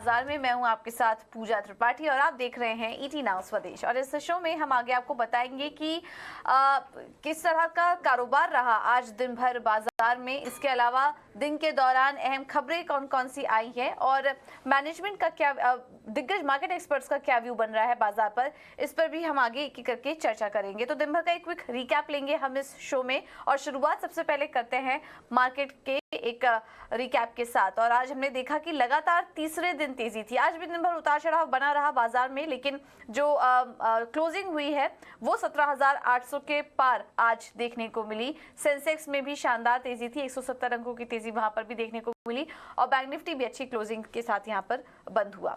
बाजार में मैं हूं आपके साथ पूजा त्रिपाठी और आप देख रहे हैं ईटी नाउ स्वदेश। और इस शो में हम आगे आपको बताएंगे कि किस तरह का कारोबार रहा आज दिन भर बाजार में। इसके अलावा दिन के दौरान अहम खबरें कौन कौन सी आई हैं और मैनेजमेंट का क्या, दिग्गज मार्केट एक्सपर्ट्स का क्या व्यू बन रहा है बाजार पर, इस पर भी हम आगे एक एक करके चर्चा करेंगे। तो दिन भर का एक क्विक रिकैप लेंगे हम इस शो में और शुरुआत सबसे पहले करते हैं मार्केट के एक रिकैप के साथ। और आज हमने देखा कि लगातार तीसरे दिन तेजी थी। आज भी दिन भर उतार चढ़ाव बना रहा बाजार में, लेकिन जो क्लोजिंग हुई है वो 17,800 के पार आज देखने को मिली। सेंसेक्स में भी शानदार तेजी थी, 170 अंकों की तेजी वहां पर भी देखने को मिली और बैंक निफ्टी भी अच्छी क्लोजिंग के साथ यहां पर बंद हुआ।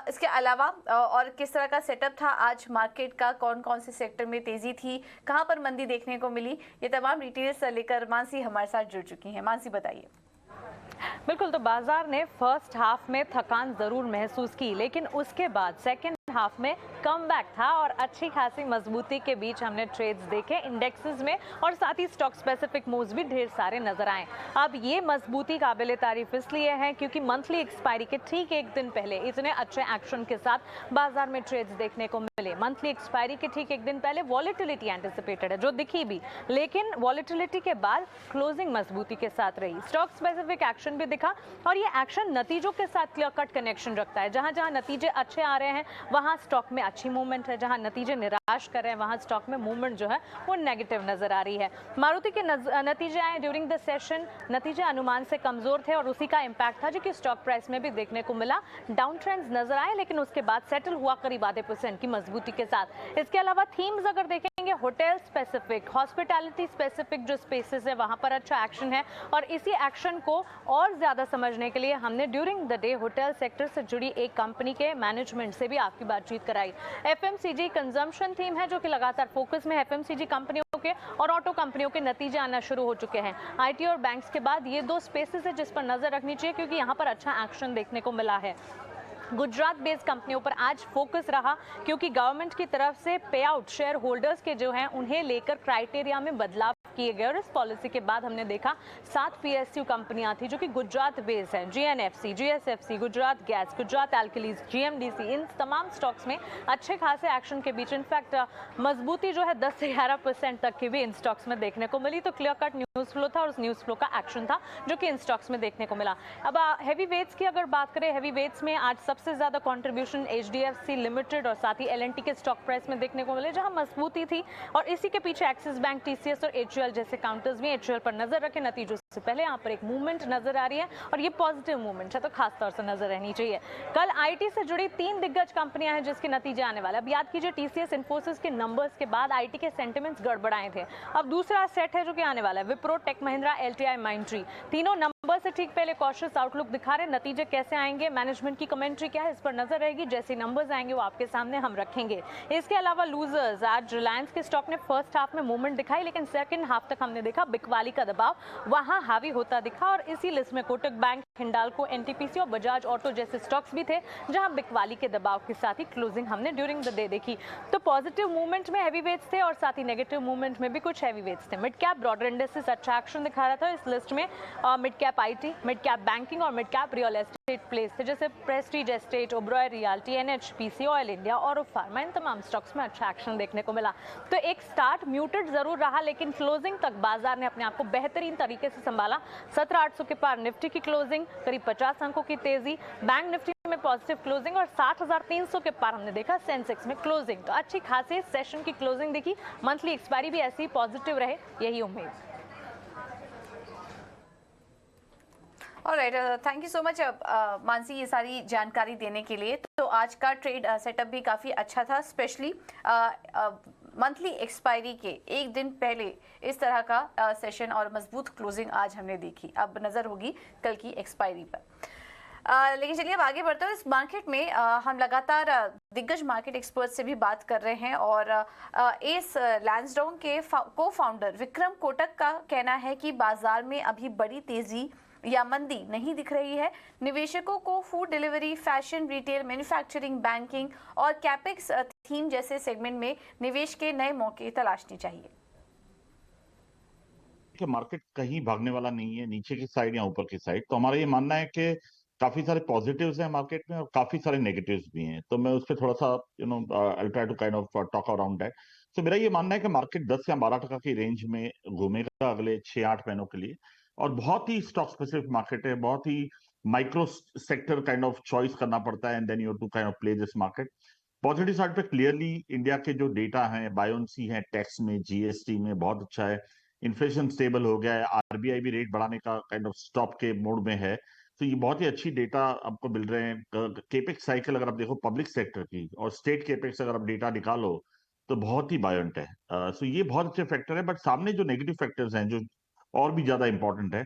इसके अलावा और किस तरह का सेटअप था आज मार्केट का, कौन कौन से सेक्टर में तेजी थी, कहां पर मंदी देखने को मिली, ये तमाम डिटेल्स लेकर मानसी हमारे साथ जुड़ चुकी हैं। मानसी बताइए। बिल्कुल, तो बाजार ने फर्स्ट हाफ में थकान जरूर महसूस की, लेकिन उसके बाद सेकंड हाफ में कमबैक था और अच्छी खासी मजबूती के बीच हमने ट्रेड्स देखे इंडेक्सेस में और साथ ही स्टॉक स्पेसिफिक मूव्स भी ढेर सारे नजर आए। अब ये मजबूती काबिले तारीफ इसलिए है क्योंकि मंथली एक्सपायरी के ठीक एक दिन पहले इतने अच्छे एक्शन के साथ बाजार में ट्रेड्स देखने को मिले। मंथली एक्सपायरी के ठीक एक दिन पहले वॉलेटिलिटी एंटिसिपेटेड है, जो दिखी भी, लेकिन वॉलेटिलिटी के बाद क्लोजिंग मजबूती के साथ रही। स्टॉक स्पेसिफिक एक्शन भी दिखा और ये एक्शन नतीजों के साथ क्लियर कट कनेक्शन रखता है। जहां जहां नतीजे अच्छे आ रहे हैं वहां स्टॉक में अच्छी मूवमेंट है, जहां नतीजे निराश कर रहे हैं वहां स्टॉक में मूवमेंट जो है वो नेगेटिव नजर आ रही है। मारुति के नतीजे आए ड्यूरिंग द सेशन, नतीजे अनुमान से कमजोर थे और उसी का इंपैक्ट था जो कि स्टॉक प्राइस में भी देखने को मिला। डाउन ट्रेंड्स नजर आए लेकिन उसके बाद सेटल हुआ करीब आधे % की मजबूती के साथ। इसके अलावा थीम्स अगर देखेंगे, होटल स्पेसिफिक, हॉस्पिटैलिटी स्पेसिफिक जो स्पेसेस है वहां पर अच्छा एक्शन है और इसी एक्शन को और ज्यादा समझने के लिए हमने during the day hotel sector से जुड़ी एक कंपनी के मैनेजमेंट से भी आपकी बातचीत कराई। एफएमसीजी कंजम्पशन थीम है जो कि लगातार फोकस में है। एफएमसीजी कंपनियों के और ऑटो कंपनियों के नतीजे आना शुरू हो चुके हैं। आईटी और बैंक्स के बाद ये दो स्पेसेस है जिस पर नजर रखनी चाहिए क्योंकि यहां पर अच्छा एक्शन देखने को मिला है। गुजरात बेस्ड कंपनियों पर आज फोकस रहा क्योंकि गवर्नमेंट की तरफ से पे आउट शेयर होल्डर्स के जो हैं उन्हें लेकर क्राइटेरिया में बदलाव किए गए और इस पॉलिसी के बाद हमने देखा 7 पीएसयू कंपनियां थी जो कि गुजरात बेस्ड हैं। GNFC, GSFC, Gujarat gas, Gujarat alkalies, GMDC, इन तमाम स्टॉक्स में अच्छे खासे एक्शन के बीच इनफैक्ट मजबूती जो है 10 से 11% तक की भी इन स्टॉक्स में देखने को मिली। तो क्लियर कट न्यूज फ्लो था और उस न्यूज फ्लो का एक्शन था जो कि इन स्टॉक्स में देखने को मिला। अब हैवी वेट्स की अगर बात करें, हैवी वेट्स में आज सबसे ज्यादा कंट्रीब्यूशन एचडीएफसी लिमिटेड और साथ ही एलएनटी के स्टॉक प्राइस में देखने को मिले जहां मजबूती थी और इसी के पीछे एक्सिस बैंक, टीसीएस और एचयूएल जैसे काउंटर्स भी। एचयूएल पर नजर रखें, नतीजों से पहले यहाँ पर एक मूवमेंट नजर आ रही है और ये पॉजिटिव मूवमेंट है तो खास तौर से नजर रहनी चाहिए। कल आईटी से जुड़ी 3 दिग्गज कंपनियां हैं जिसके नतीजे आने वाले। अब याद कीजिए टीसीएस इन्फोसिस के नंबर्स के बाद आईटी के सेंटिमेंट्स गड़बड़ाए थे। अब दूसरा सेट है जो कि आने वाला है, Wipro, Tech Mahindra, LTI, Mindtree. तीनों नंबर से ठीक पहले कॉशियस आउटलुक दिखा रहे। नतीजे कैसे आएंगे, मैनेजमेंट की कमेंट्री क्या है, इस पर नजर रहेगी। जैसे नंबर्स आएंगे वो आपके सामने हम रखेंगे। इसके अलावा लूजर्स, आज रिलायंस के स्टॉक ने फर्स्ट हाफ में मूवमेंट दिखाई लेकिन सेकंड हाफ तक हमने देखा बिकवाली का दबाव वहां हावी होता दिखा और इसी लिस्ट में कोटक बैंक, हिंडाल्को, एनटीपीसी और बजाज ऑटो जैसे स्टॉक्स भी थे जहां बिकवाली के दबाव के साथ ही क्लोजिंग हमने ड्यूरिंग द डे देखी। तो पॉजिटिव मूवमेंट में हैवी वेट्स थे और साथ ही नेगेटिव मूवमेंट में भी कुछ हैवी वेट्स थे। मिड कैप ब्रॉडर इंडेक्सेस अच्छा एक्शन दिखा रहा था इस लिस्ट में। Mid cap IT, mid cap banking और mid cap real estate plays थे जैसे Prestige Estate, Oberoi realty, NHPC, Oil India और फार्मा। इन तमाम स्टॉक्स में अच्छा एक्शन देखने को मिला। तो एक स्टार्ट म्यूटेड जरूर रहा लेकिन क्लोजिंग तक बाजार ने अपने आप को बेहतरीन तरीके से संभाला। 17,800 के पार निफ्टी की क्लोजिंग, करीब 50 अंकों की तेजी, बैंक निफ्टी में पॉजिटिव क्लोजिंग और 60,300 के पार हमने देखा सेंसेक्स में क्लोजिंग। तो अच्छी खासी सेशन की क्लोजिंग देखी। मंथली एक्सपायरी भी ऐसी पॉजिटिव रहे, यही उम्मीद। Alright, thank you so much Mansi ये सारी जानकारी देने के लिए। तो आज का ट्रेड सेटअप भी काफ़ी अच्छा था, स्पेशली मंथली एक्सपायरी के एक दिन पहले इस तरह का सेशन और मजबूत क्लोजिंग आज हमने देखी। अब नज़र होगी कल की एक्सपायरी पर। लेकिन चलिए अब आगे बढ़ते हैं। इस मार्केट में हम लगातार दिग्गज मार्केट एक्सपर्ट से भी बात कर रहे हैं और एस लैंसडाउन के को फाउंडर विक्रम कोटक का कहना है कि बाजार में अभी बड़ी तेजी या मंदी नहीं दिख रही है। निवेशकों को food delivery, fashion, retail, manufacturing, banking और कैपेक्स थीम जैसे सेगमेंट में निवेश के नए मौके तलाशने चाहिए। कि मार्केट कहीं भागने वाला नहीं है, नीचे की साइड या ऊपर की साइड। तो हमारा ये मानना है कि काफी सारे पॉजिटिव्स हैं मार्केट में और काफी सारे नेगेटिव्स भी हैं, तो मैं उस पर थोड़ा सा I try to kind of talk around that. तो मेरा ये मानना है कि मार्केट 10 या 12% की रेंज में घूमेगा अगले 6-8 महीनों के लिए, और बहुत ही स्टॉक स्पेसिफिक मार्केट है, बहुत ही micro sector kind of choice करना पड़ता है, and then you to kind of play this market. Positive side पे क्लियरली इंडिया के जो डेटा है, बायोन्सी है, टैक्स में, जीएसटी में बहुत अच्छा है, इन्फ्लेशन स्टेबल हो गया है, आरबीआई भी रेट बढ़ाने का काइंड ऑफ स्टॉप के मोड में है। तो ये बहुत ही अच्छी डेटा आपको मिल रहे हैं। केपेक्स साइकिल अगर आप देखो पब्लिक सेक्टर की और स्टेट केपेक्स अगर आप डेटा निकालो तो बहुत ही बायोंट है। सो ये बहुत अच्छे फैक्टर है, बट सामने जो नेगेटिव फैक्टर्स हैं जो और भी ज्यादा इंपॉर्टेंट है,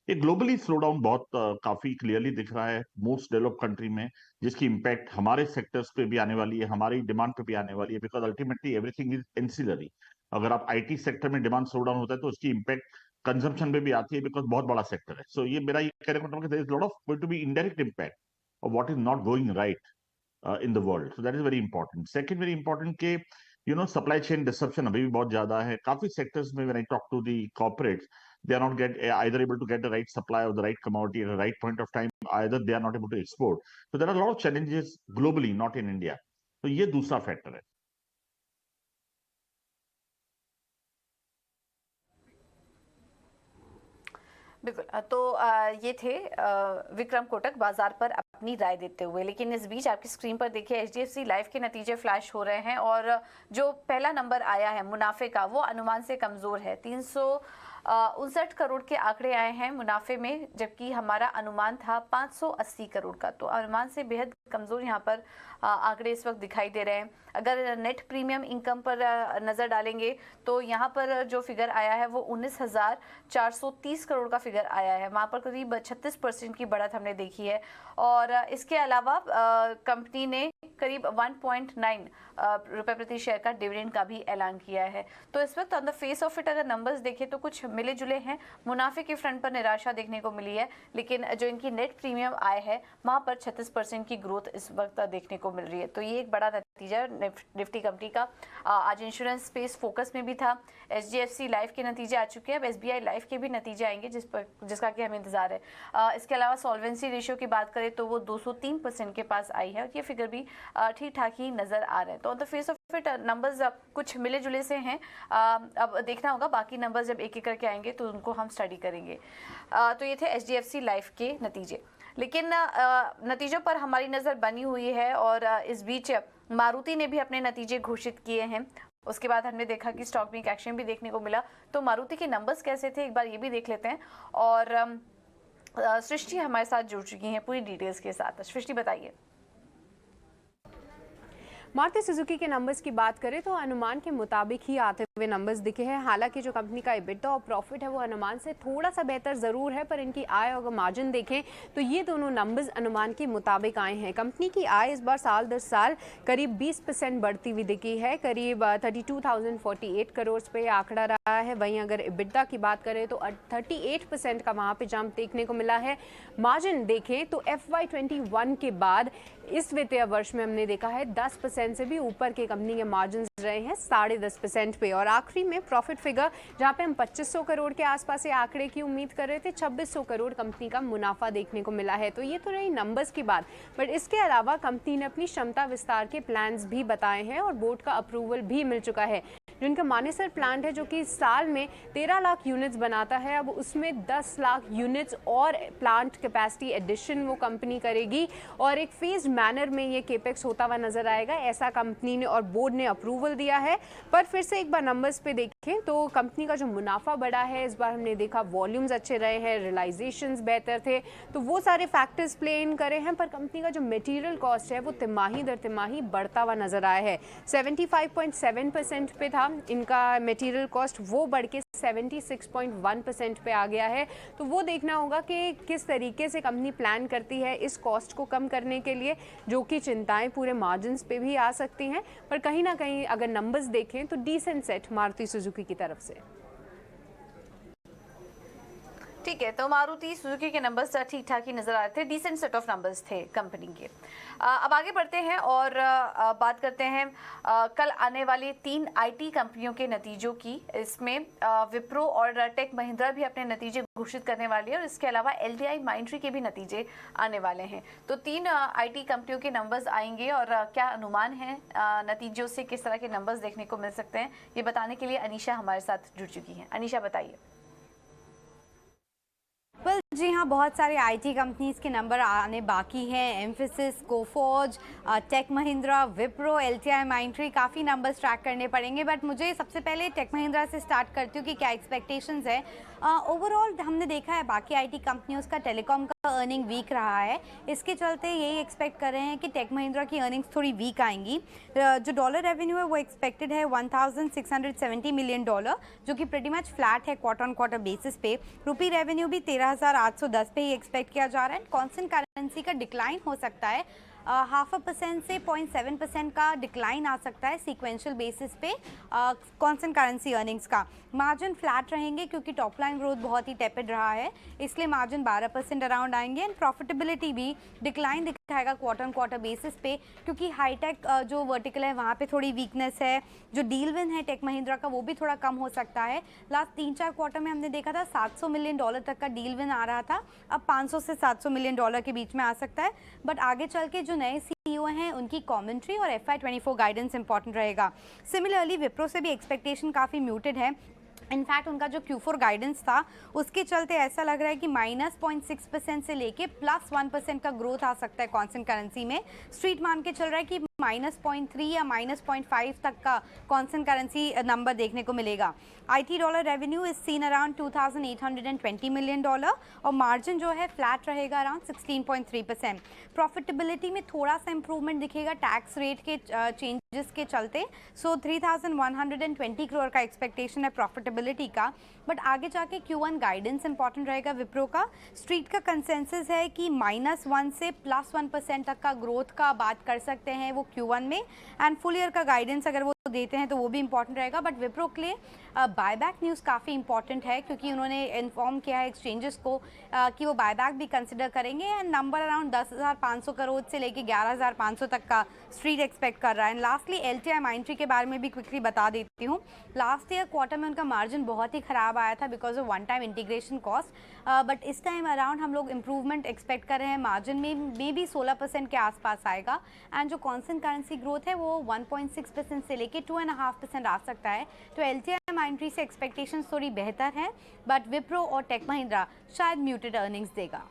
ये ग्लोबली स्लो डाउन बहुत काफी क्लियरली दिख रहा है मोस्ट डेवलप कंट्री में, जिसकी इम्पैक्ट हमारे सेक्टर्स पे भी आने वाली है, हमारी डिमांड पे भी आने वाली है, because ultimately everything is ancillary. अगर आप आईटी सेक्टर में डिमांड स्लो डाउन होता है तो उसकी इम्पैक्ट कंजम्पशन में भी आती है, बिकॉज बहुत बड़ा सेक्टर है। सो ये मेरा ये कहने का मतलब है lot of going to be indirect impact of what is not going right in the world. So that is very important. Second, very important के supply chain disruption अभी भी बहुत ज्यादा है काफी sectors में। When I talk to the corporates, they are not either able to get the right supply of the right commodity at the right point of time, either they are not able to export. So there are a lot of challenges globally, not in India. तो ये दूसरा factor है। बिल्कुल। तो ये थे विक्रम कोटक बाजार पर अपनी राय देते हुए। लेकिन इस बीच आपकी स्क्रीन पर देखिए एचडीएफसी लाइफ के नतीजे फ्लैश हो रहे हैं और जो पहला नंबर आया है मुनाफे का वो अनुमान से कमजोर है। 359 करोड़ के आंकड़े आए हैं मुनाफे में, जबकि हमारा अनुमान था 580 करोड़ का। तो अनुमान से बेहद कमजोर यहाँ पर आंकड़े इस वक्त दिखाई दे रहे हैं। अगर नेट प्रीमियम इनकम पर नजर डालेंगे तो यहाँ पर जो फिगर आया है वो 19,430 करोड़ का फिगर आया है। वहाँ पर करीब 36% की बढ़त हमने देखी है। और इसके अलावा कंपनी ने करीब 1.9 रुपए प्रति शेयर का डिविडेंड का भी ऐलान किया है। तो इस वक्त on the face of it अगर नंबर्स देखें तो कुछ मिले जुले हैं। मुनाफे के फ्रंट पर निराशा देखने को मिली है, लेकिन जो इनकी नेट प्रीमियम आय है वहाँ पर 36% की ग्रोथ इस वक्त देखने को मिल रही है। तो ये एक बड़ा नतीजा निफ्टी कंपनी का। आज इंश्योरेंस स्पेस फोकस में भी था। एचडीएफसी लाइफ के नतीजे आ चुके हैं, अब एसबीआई लाइफ के भी नतीजे आएंगे जिसका कि हमें इंतजार है। इसके अलावा सॉल्वेंसी रेशियो की बात करें तो वो 203% के पास आई है और ये फिगर भी ठीक ठाक ही नजर आ रहे हैं। तो on the face of it numbers कुछ मिले जुले से हैं। अब देखना होगा बाकी नंबर्स जब एक एक करके आएंगे तो उनको हम स्टडी करेंगे। तो ये थे एचडीएफसी लाइफ के नतीजे। लेकिन नतीजों पर हमारी नज़र बनी हुई है और इस बीच मारुति ने भी अपने नतीजे घोषित किए हैं। उसके बाद हमने देखा कि स्टॉक में एक एक्शन भी देखने को मिला। तो मारुति के नंबर्स कैसे थे एक बार ये भी देख लेते हैं। और सृष्टि हमारे साथ जुड़ चुकी हैं पूरी डिटेल्स के साथ। सृष्टि बताइए। मारुति सुजुकी के नंबर्स की बात करें तो अनुमान के मुताबिक ही आते हुए नंबर्स दिखे हैं। हालांकि जो कंपनी का EBITDA और प्रॉफिट है वो अनुमान से थोड़ा सा बेहतर ज़रूर है, पर इनकी आय और मार्जिन देखें तो ये दोनों नंबर्स अनुमान के मुताबिक आए हैं। कंपनी की आय इस बार साल दर साल करीब 20% बढ़ती हुई दिखी है, करीब 32,048 करोड़ पे आंकड़ा रहा है। वहीं अगर EBITDA की बात करें तो 38% का वहाँ पे जंप देखने को मिला है। मार्जिन देखें तो FY21 के बाद इस वित्तीय वर्ष में हमने देखा है 10% से भी ऊपर के कंपनी के मार्जिन रहे हैं 10.5% पे। और आखिरी में प्रॉफिट फिगर जहां पे हम 2500 करोड़ के आसपास से आंकड़े की उम्मीद कर रहे थे, 2600 करोड़ कंपनी का मुनाफा देखने को मिला है। तो ये तो रही नंबर्स की बात, बट इसके अलावा कंपनी ने अपनी क्षमता विस्तार के प्लान्स भी बताए हैं और बोर्ड का अप्रूवल भी मिल चुका है। जो इनका मानेसर प्लांट है जो कि साल में 13 लाख यूनिट्स बनाता है, अब उसमें 10 लाख यूनिट्स और प्लांट कैपेसिटी एडिशन वो कंपनी करेगी और एक फेज मैनर में ये केपेक्स होता हुआ नजर आएगा, ऐसा कंपनी ने और बोर्ड ने अप्रूवल दिया है। पर फिर से एक बार नंबर्स पे देखें तो कंपनी का जो मुनाफा बढ़ा है इस बार हमने देखा वॉल्यूम्स अच्छे रहे हैं, रियलाइजेशंस बेहतर थे, तो वो सारे फैक्टर्स प्ले इन करे हैं। पर कंपनी का जो मटेरियल कॉस्ट है वो तिमाही दर तिमाही बढ़ता हुआ नजर आया है। 75.7% पे था इनका मटेरियल कॉस्ट, वो बढ़ के 76.1% पे आ गया है। तो वो देखना होगा कि किस तरीके से कंपनी प्लान करती है इस कॉस्ट को कम करने के लिए, जो कि चिंताएं पूरे मार्जिन्स पे भी आ सकती हैं। पर कहीं ना कहीं अगर नंबर्स देखें तो डिसेंट सेट मारुति सुजुकी की तरफ से। ठीक है, तो मारुति सुजुकी के नंबर्स ठीक ठाक ही नजर आ रहे थे, डिसेंट सेट ऑफ नंबर्स थे कंपनी के। अब आगे बढ़ते हैं और बात करते हैं कल आने वाली 3 आईटी कंपनियों के नतीजों की। इसमें विप्रो और टेक महिंद्रा भी अपने नतीजे घोषित करने वाली है और इसके अलावा एलटीआई माइंट्री के भी नतीजे आने वाले हैं। तो 3 आईटी कंपनियों के नंबर्स आएंगे और क्या अनुमान है नतीजों से किस तरह के नंबर्स देखने को मिल सकते हैं, ये बताने के लिए अनीशा हमारे साथ जुड़ चुकी हैं। अनीशा बताइए। जी हाँ, बहुत सारे आईटी कंपनीज के नंबर आने बाकी हैं। Mphasis, Coforge, Tech Mahindra, Wipro, LTI Mindtree, काफ़ी नंबर्स ट्रैक करने पड़ेंगे। बट मुझे सबसे पहले टेक महिंद्रा से स्टार्ट करती हूँ कि क्या एक्सपेक्टेशंस है। ओवरऑल हमने देखा है बाकी आईटी कंपनियों का टेलीकॉम का अर्निंग वीक रहा है, इसके चलते यही एक्सपेक्ट कर रहे हैं कि टेक महिंद्रा की अर्निंग्स थोड़ी वीक आएंगी। जो डॉलर रेवेन्यू है वो एक्सपेक्टेड है $1670 मिलियन, जो कि प्रेटी मच फ्लैट है क्वार्टर ऑन क्वार्टर बेसिस पे। रुपी रेवेन्यू भी 13,810 पे ही एक्सपेक्ट किया जा रहा है। कॉन्स्टेंट करेंसी का डिक्लाइन हो सकता है 0.5% से 0.7% का डिक्लाइन आ सकता है सीक्वेंशियल बेसिस पे कॉन्स्टेंट करेंसी अर्निंग्स का। मार्जिन फ्लैट रहेंगे क्योंकि टॉप लाइन ग्रोथ बहुत ही टेपिड रहा है, इसलिए मार्जिन 12% अराउंड आएंगे। एंड प्रॉफिटेबिलिटी भी डिक्लाइन दिखाएगा क्वार्टर ऑन क्वार्टर बेसिस पे, क्योंकि हाईटेक जो वर्टिकल है वहाँ पे थोड़ी वीकनेस है। जो डील विन है टेक महिंद्रा का वो भी थोड़ा कम हो सकता है। लास्ट 3-4 क्वार्टर में हमने देखा था $700 मिलियन तक का डील विन आ रहा था, अब $500 से $700 मिलियन के बीच में आ सकता है। बट आगे चल के जो नए सीईओ हैं उनकी कमेंट्री और FY24 गाइडेंस इंपॉर्टेंट रहेगा। सिमिलरली विप्रो से भी एक्सपेक्टेशन काफ़ी म्यूटेड है। इनफैक्ट उनका जो Q4 गाइडेंस था उसके चलते ऐसा लग रहा है कि -0.6% से लेके +1% का ग्रोथ आ सकता है कांस्टेंट करेंसी में। स्ट्रीट मान के चल रहा है कि -0.3 या -0.5 तक का कांस्टेंट करेंसी नंबर देखने को मिलेगा। IT dollar revenue is seen around $2,820 million और मार्जिन जो है फ्लैट रहेगा अराउंड 16.3%। प्रॉफिटेबिलिटी में थोड़ा सा इंप्रूवमेंट दिखेगा टैक्स रेट के चेंजेस के चलते। सो 3,120 करोड़ का एक्सपेक्टेशन है प्रॉफिटेबिलिटी का। बट आगे जाके Q1 गाइडेंस इंपॉर्टेंट रहेगा विप्रो का। स्ट्रीट का कंसेंसस है कि -1 से +1% तक का ग्रोथ का बात कर सकते हैं वो Q1 में। एंड फुल ईयर का गाइडेंस अगर वो देते हैं तो वो भी इंपॉर्टेंट रहेगा। बट विप्रो के लिए बायबैक न्यूज़ काफ़ी इंपॉर्टेंट है, क्योंकि उन्होंने इन्फॉर्म किया है एक्सचेंजेस को कि वो बायबैक भी कंसिडर करेंगे। एंड नंबर अराउंड 10,500 करोड़ से लेके 11,500 तक का स्ट्रीट एक्सपेक्ट कर रहा है। एंड लास्टली एलटीआई माइंट्री के बारे में भी क्विकली बता देती हूँ। लास्ट ईयर क्वार्टर में उनका मार्जिन बहुत ही ख़राब आया था because of one time integration cost, but इस टाइम अराउंड हम लोग इंप्रूवमेंट एक्सपेक्ट कर रहे हैं। मार्जिन में भी 16% के आसपास आएगा। एंड जो कॉन्स्टेंट करेंसी ग्रोथ है वो 1.6% से लेके 2.5% आ सकता है। तो एलटीआई माइंट्री से एक्सपेक्टेशंस थोड़ी बेहतर है, बट विप्रो और टेक महिंद्रा शायद म्यूटेड अर्निंग्स देगा।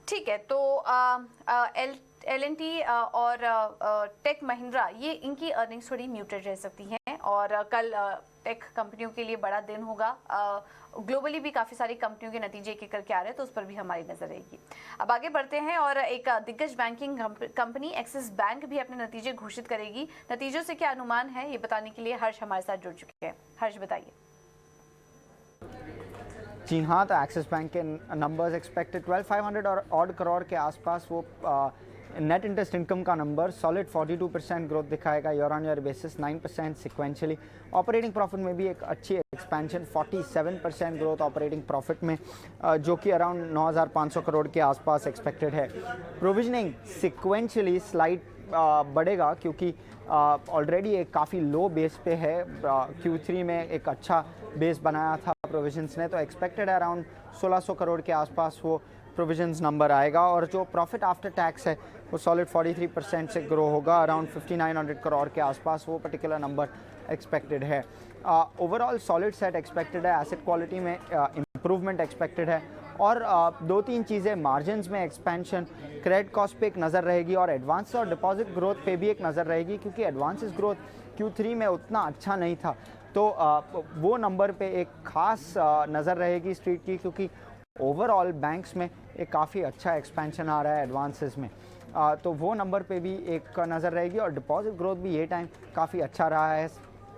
ठीक है, तो एल&टी और टेक महिंद्रा ये इनकी अर्निंग्स थोड़ी म्यूटेड रह सकती हैं और कल टेक कंपनियों के लिए बड़ा दिन होगा। ग्लोबली भी काफ़ी सारी कंपनियों के नतीजे एक एक करके आ रहे हैं, तो उस पर भी हमारी नज़र रहेगी। अब आगे बढ़ते हैं और एक दिग्गज बैंकिंग कंपनी एक्सिस बैंक भी अपने नतीजे घोषित करेगी। नतीजों से क्या अनुमान है ये बताने के लिए हर्ष हमारे साथ जुड़ चुके हैं। हर्ष बताइए। जी हाँ, तो एक्सिस बैंक के नंबर्स एक्सपेक्टेड 12,500 और ऑड करोड़ के आसपास। वो नेट इंटरेस्ट इनकम का नंबर सॉलिड 42% ग्रोथ दिखाएगा year on year basis, 9% sequentially. Operating profit में भी एक अच्छी एक्सपेंशन, 47% ग्रोथ ऑपरेटिंग प्रॉफिट में, जो कि अराउंड 9,500 करोड़ के आसपास एक्सपेक्टेड है। प्रोविजनिंग सिक्वेंशली स्लाइड बढ़ेगा क्योंकि ऑलरेडी एक काफ़ी लो बेस पे है। Q3 में एक अच्छा बेस बनाया था प्रोविजंस ने, तो एक्सपेक्टेड है अराउंड 1,600 करोड़ के आसपास वो प्रोविजंस नंबर आएगा। और जो प्रॉफिट आफ्टर टैक्स है वो सॉलिड 43% से ग्रो होगा, अराउंड 5,900 करोड़ के आसपास वो पर्टिकुलर नंबर एक्सपेक्टेड है। ओवरऑल सॉलिड सेट एक्सपेक्टेड है। एसेट क्वालिटी में इम्प्रूवमेंट एक्सपेक्टेड है और 2-3 चीज़ें, मार्जिन्स में एक्सपेंशन, क्रेडिट कॉस्ट पे एक नज़र रहेगी और एडवांस और डिपॉजिट ग्रोथ पे भी एक नज़र रहेगी, क्योंकि एडवांसेस ग्रोथ Q3 में उतना अच्छा नहीं था। तो वो नंबर पे एक ख़ास नज़र रहेगी स्ट्रीट की, क्योंकि ओवरऑल बैंक्स में एक काफ़ी अच्छा एक्सपेंशन आ रहा है एडवांसेस में। तो वो नंबर पे भी एक नज़र रहेगी और डिपॉजिट ग्रोथ भी ये टाइम काफ़ी अच्छा रहा है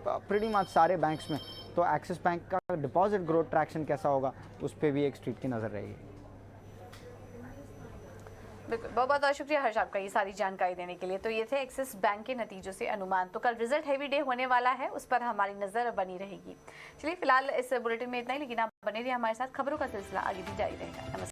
प्रीटी मच सारे बैंक्स में। तो एक्सिस बैंक का डिपॉजिट ग्रोथ ट्रैक्शन कैसा होगा उस पर भी एक स्ट्रीट की नज़र रहेगी। बिल्कुल, बहुत बहुत शुक्रिया हर्ष आपका ये सारी जानकारी देने के लिए। तो ये थे एक्सिस बैंक के नतीजों से अनुमान। तो कल रिजल्ट हैवी डे होने वाला है, उस पर हमारी नजर बनी रहेगी। चलिए फिलहाल इस बुलेटिन में इतना ही, लेकिन आप बने रहिए हमारे साथ, खबरों का सिलसिला आगे भी जारी रहेगा। नमस्कार।